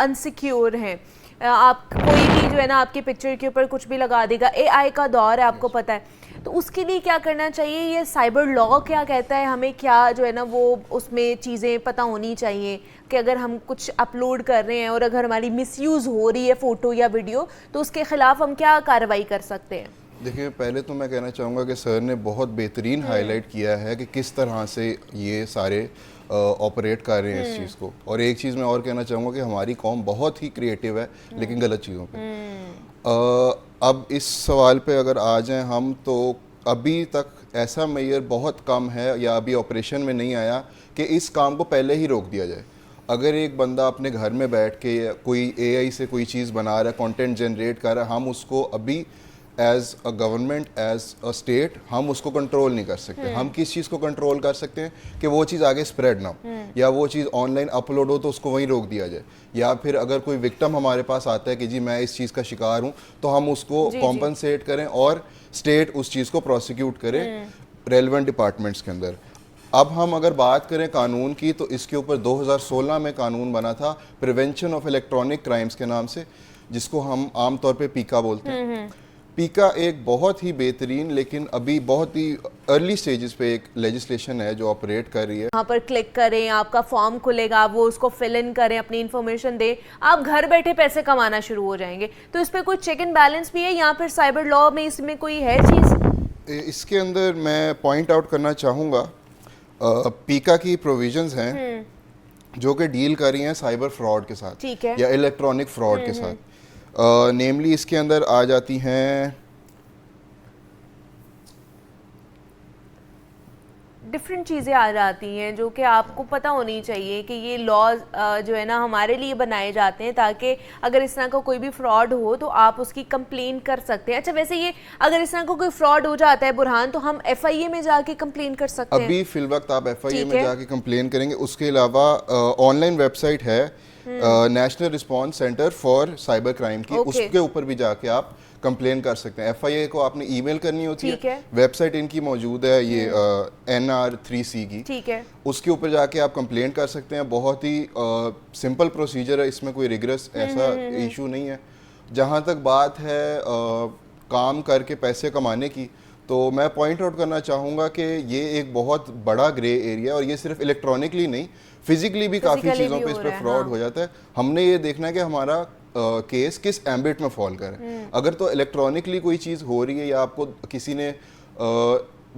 Unsecure हैं। आप कोई भी जो है ना आपकी पिक्चर के ऊपर कुछ भी लगा देगा, एआई का दौर है आपको पता है, तो उसके लिए क्या करना चाहिए? ये साइबर लॉ क्या कहता है? हमें क्या जो है ना वो उसमें चीज़ें पता होनी चाहिए कि अगर हम कुछ अपलोड कर रहे हैं और अगर हमारी मिसयूज़ हो रही है फ़ोटो या वीडियो, तो उसके ख़िलाफ़ हम क्या कार्रवाई कर सकते हैं? देखिए, पहले तो मैं कहना चाहूँगा कि सर ने बहुत बेहतरीन हाईलाइट किया है कि किस तरह से ये सारे ऑपरेट कर रहे हैं इस चीज़ को। और एक चीज़ मैं और कहना चाहूँगा कि हमारी कौम बहुत ही क्रिएटिव है, लेकिन गलत चीज़ों पे। अब इस सवाल पे अगर आ जाएं हम, तो अभी तक ऐसा मेजर बहुत कम है या अभी ऑपरेशन में नहीं आया कि इस काम को पहले ही रोक दिया जाए। अगर एक बंदा अपने घर में बैठ के कोई एआई से कोई चीज़ बना रहा है, कंटेंट जनरेट कर रहा है, हम उसको अभी as a government, as a state, हम उसको कंट्रोल नहीं कर सकते। हम किस चीज़ को कंट्रोल कर सकते हैं कि वो चीज़ आगे स्प्रेड ना हो, या वो चीज़ ऑनलाइन अपलोड हो तो उसको वहीं रोक दिया जाए। या फिर अगर कोई विक्टिम हमारे पास आता है कि जी मैं इस चीज़ का शिकार हूँ, तो हम उसको कॉम्पनसेट करें और स्टेट उस चीज़ को प्रोसिक्यूट करे रेलिवेंट डिपार्टमेंट्स के अंदर। अब हम अगर बात करें कानून की, तो इसके ऊपर 2016 में कानून बना था प्रिवेंशन ऑफ इलेक्ट्रॉनिक क्राइम्स के नाम से, जिसको हम आमतौर पे पीका बोलते हैं। पीका एक बहुत ही बेहतरीन लेकिन अभी बहुत ही अर्ली स्टेजेस पे एक लेजिस्लेशन है जो ऑपरेट कर रही है। यहाँ पर क्लिक करें, आपका फॉर्म खुलेगा, वो उसको फिल इन करें, अपनी इन्फॉर्मेशन दें, आप घर बैठे पैसे कमाना शुरू हो जाएंगे। तो इस पर कोई चेक एंड बैलेंस भी है यहाँ पर साइबर लॉ में? इसमें कोई है चीज़? इसके अंदर मैं पॉइंट आउट करना चाहूँगा, पीका की प्रोविजंस हैं जो कि डील कर रही हैं साइबर फ्रॉड के साथ, ठीक है, या इलेक्ट्रॉनिक फ्रॉड के साथ। नेमली इसके अंदर आ जाती हैं डिफरेंट चीज़ें आ जाती हैं जो कि आपको पता होनी चाहिए कि ये लॉज जो है ना हमारे लिए बनाए जाते हैं ताकि अगर इस तरह का कोई भी फ्रॉड हो तो आप उसकी कंप्लेन कर सकते हैं। अच्छा, वैसे ये अगर इस तरह का कोई फ्रॉड हो जाता है बुरहान, तो हम एफआईए में जाके कंप्लेन कर सकते हैं? अभी फिल वक्त आप एफआईए में जाके कंप्लेन करेंगे। उसके अलावा ऑनलाइन वेबसाइट है national response centre for cyber crime की, उसके ऊपर भी जाके आप कंप्लेन कर सकते हैं। एफआईए को आपने ईमेल करनी होती है, वेबसाइट इनकी मौजूद है ये NR3C की, ठीक है, उसके ऊपर जाके आप कंप्लेन कर सकते हैं। बहुत ही सिंपल प्रोसीजर है, इसमें कोई रिग्रेस ऐसा इशू नहीं है। जहाँ तक बात है काम करके पैसे कमाने की, तो मैं पॉइंट आउट करना चाहूँगा कि ये एक बहुत बड़ा ग्रे एरिया है और ये सिर्फ इलेक्ट्रॉनिकली नहीं, फिजिकली भी काफ़ी चीज़ों पे इस पर फ्रॉड हो जाता है। हमने ये देखना है कि हमारा केस किस एम्बिट में फॉल करे। अगर तो इलेक्ट्रॉनिकली कोई चीज़ हो रही है या आपको किसी ने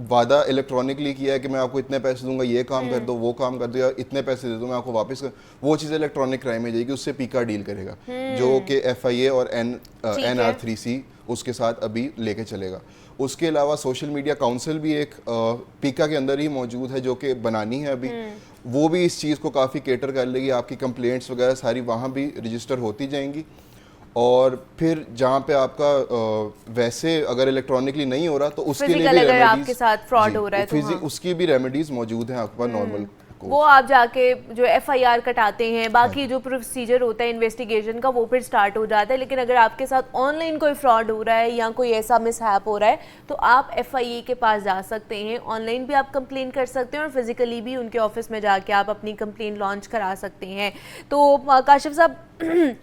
वादा इलेक्ट्रॉनिकली किया है कि मैं आपको इतने पैसे दूंगा, ये काम कर दो, वो काम कर दो, या इतने पैसे दे दो मैं आपको वापस कर, वो चीज़ इलेक्ट्रॉनिक क्राइम में जाएगी, उससे पीका डील करेगा, जो कि एफआईए और NR3C उसके साथ अभी लेके चलेगा। उसके अलावा सोशल मीडिया काउंसिल भी एक पीका के अंदर ही मौजूद है जो कि बनानी है अभी, वो भी इस चीज़ को काफ़ी केटर कर लेगी। आपकी कंप्लेंट्स वगैरह सारी वहाँ भी रजिस्टर होती जाएंगी, और फिर जहाँ पे आपका वैसे अगर इलेक्ट्रॉनिकली नहीं हो रहा तो उसके लिए भी रेमेडीज, आपके साथ फ्रॉड हो रहा है तो उसकी भी रेमेडीज मौजूद हैं आपके पास नॉर्मल। वो आप जाके जो एफआईआर कटाते हैं, बाकी जो प्रोसीजर होता है इन्वेस्टिगेशन का वो फिर स्टार्ट हो जाता है। लेकिन अगर आपके साथ ऑनलाइन कोई फ्रॉड हो रहा है या कोई ऐसा मिसहैप हो रहा है तो आप एफआईए के पास जा सकते हैं। ऑनलाइन भी आप कंप्लेन कर सकते हैं और फिजिकली भी उनके ऑफिस में जाके आप अपनी कंप्लेन लॉन्च करा सकते हैं। तो काशिफ साहब,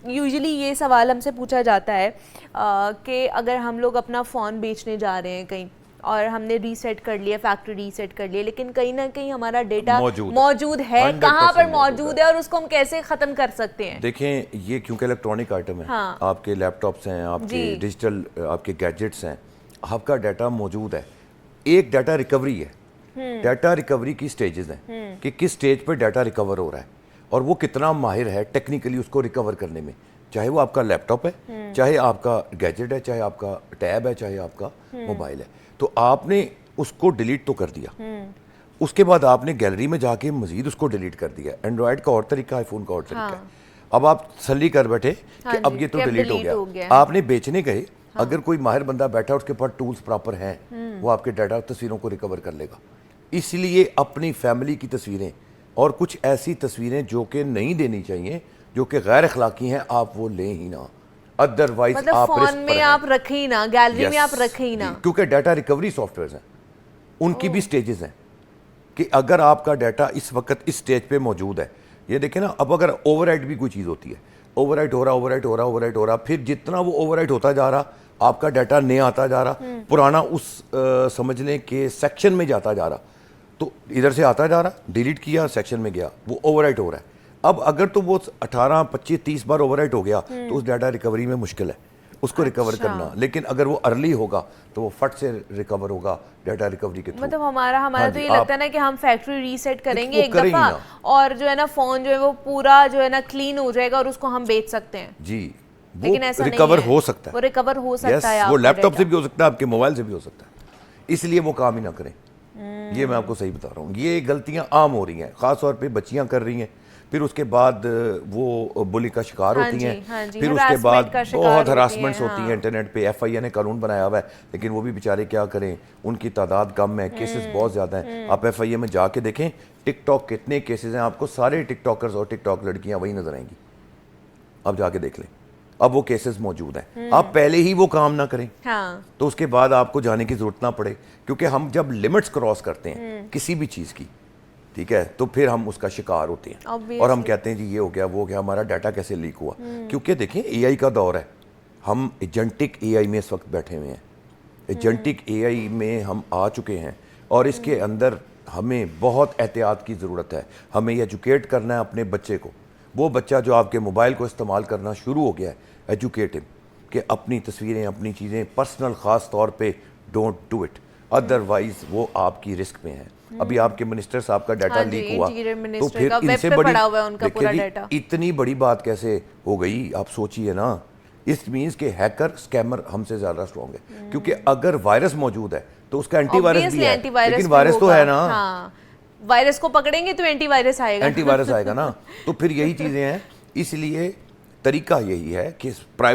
यूजुअली ये सवाल हमसे पूछा जाता है कि अगर हम लोग अपना फ़ोन बेचने जा रहे हैं कहीं और हमने रीसेट कर लिया, फैक्ट्री रीसेट कर लिया, लेकिन कहीं ना कहीं हमारा डेटा मौजूद है, कहाँ पर मौजूद है और उसको हम कैसे ख़त्म कर सकते हैं? देखें, ये क्योंकि इलेक्ट्रॉनिक आइटम है, हाँ। आपके लैपटॉप्स हैं, आपके डिजिटल आपके गैजेट्स हैं, आपका डाटा मौजूद है। एक डाटा रिकवरी है, डाटा रिकवरी की स्टेजेस हैं कि किस स्टेज पर डाटा रिकवर हो रहा है और वो कितना माहिर है टेक्निकली उसको रिकवर करने में, चाहे वो आपका लैपटॉप है, चाहे आपका गैजेट है, चाहे आपका टैब है, चाहे आपका मोबाइल है। तो आपने उसको डिलीट तो कर दिया, उसके बाद आपने गैलरी में जाके मजीद उसको डिलीट कर दिया। एंड्रॉयड का और तरीका, आईफोन का और तरीका है। अब आप तसल्ली कर बैठे कि अब ये तो डिलीट हो गया। आपने बेचने गए, अगर कोई माहिर बंदा बैठा उसके पास टूल्स प्रॉपर हैं, वो आपके डाटा तस्वीरों को रिकवर कर लेगा। इसलिए अपनी फैमिली की तस्वीरें और कुछ ऐसी तस्वीरें जो कि नहीं देनी चाहिए, जो कि गैर अखलाकी हैं, आप वो लें ही ना। अदरवाइज मतलब आप फोन में आप रखें ही ना, गैलरी में आप रखें ही ना, क्योंकि डाटा रिकवरी सॉफ्टवेयर हैं, उनकी भी स्टेजेस हैं कि अगर आपका डाटा इस वक्त इस स्टेज पे मौजूद है ये देखें ना, अब अगर ओवरराइट भी कोई चीज़ होती है, ओवरराइट हो रहा, फिर जितना वो ओवरराइट होता जा रहा, आपका डाटा नहीं आता जा रहा, पुराना उस समझने के सेक्शन में जाता जा रहा, तो इधर से आता जा रहा, डिलीट किया, सेक्शन में गया, वो ओवरराइट हो रहा है। अब अगर तो वो 18, 25, 30 बार ओवरराइट हो गया तो उस डाटा रिकवरी में मुश्किल है उसको रिकवर करना। लेकिन अगर वो अर्ली होगा तो वो फट से रिकवर होगा डाटा रिकवरी के थ्रू। मतलब हमारा हाँ तो जी, ये लगता है ना कि हम फैक्ट्री रीसेट करेंगे वो एक करें ही दफा, ना। और जो है ना फोन जो है वो पूरा जो है ना क्लीन हो जाएगा और उसको हम बेच सकते हैं। जी, लेकिन वो ऐसा रिकवर नहीं है। हो सकता है, वो रिकवर हो सकता है, वो आपका लैपटॉप से डेटा। भी हो सकता है, आपके मोबाइल से भी हो सकता है, इसलिए वो काम ही ना करें। ये मैं आपको सही बता रहा हूँ, ये गलतियां आम हो रही हैं, खास तौर पे बच्चियां कर रही हैं, फिर उसके बाद वो बुली का शिकार हाँ होती जी, हैं, हाँ जी, फिर उसके harassment बाद का शिकार बहुत होती हरासमेंट्स हैं, होती हैं हाँ। इंटरनेट पे। FIA ने कानून बनाया हुआ है, लेकिन वो भी बेचारे क्या करें, उनकी तादाद कम है, केसेस बहुत ज़्यादा हैं। आप FIA में जाके देखें टिकटॉक कितने केसेस हैं, आपको सारे टिकटॉकर्स और टिकटॉक लड़कियाँ वही नजर आएंगी, आप जाके देख लें, अब वो केसेस मौजूद हैं। आप पहले ही वो काम ना करें हाँ, तो उसके बाद आपको जाने की जरूरत ना पड़े, क्योंकि हम जब लिमिट्स क्रॉस करते हैं किसी भी चीज़ की, ठीक है, तो फिर हम उसका शिकार होते हैं और हम कहते हैं जी ये हो गया, वो हो गया, हमारा डाटा कैसे लीक हुआ। क्योंकि देखें AI का दौर है, हम एजेंटिक AI में इस वक्त बैठे हुए हैं, एजेंटिक AI में हम आ चुके हैं और इसके अंदर हमें बहुत एहतियात की ज़रूरत है। हमें एजुकेट करना है अपने बच्चे को, वो बच्चा जो आपके मोबाइल को इस्तेमाल करना शुरू हो गया है, एजुकेट हिम कि अपनी तस्वीरें, अपनी चीज़ें पर्सनल ख़ास तौर पे डोंट डू इट, अदरवाइज वो आपकी रिस्क में है। अभी आपके मिनिस्टर साहब का डाटा हाँ जी, लीक हुआ, इंटीरियर तो मिनिस्टर फिर का वेब इनसे पे बड़ी, पड़ा हुआ है उनका पूरा देखिए जी, डाटा। इतनी बड़ी बात कैसे हो गई, आप सोचिए ना। इस मीन्स के हैकर, स्कैमर हमसे ज़्यादा स्ट्रॉन्ग है, क्योंकि अगर वायरस मौजूद है तो उसका एंटीवायरस भी है, लेकिन वायरस तो है ना। हाँ, वायरस को पकड़ेंगे तो एंटीवायरस आएगा। एंटीवायरस आएगा ना, तो फिर यही चीज़ें हैं। इसलिए तरीका यही है कि प्राइवेट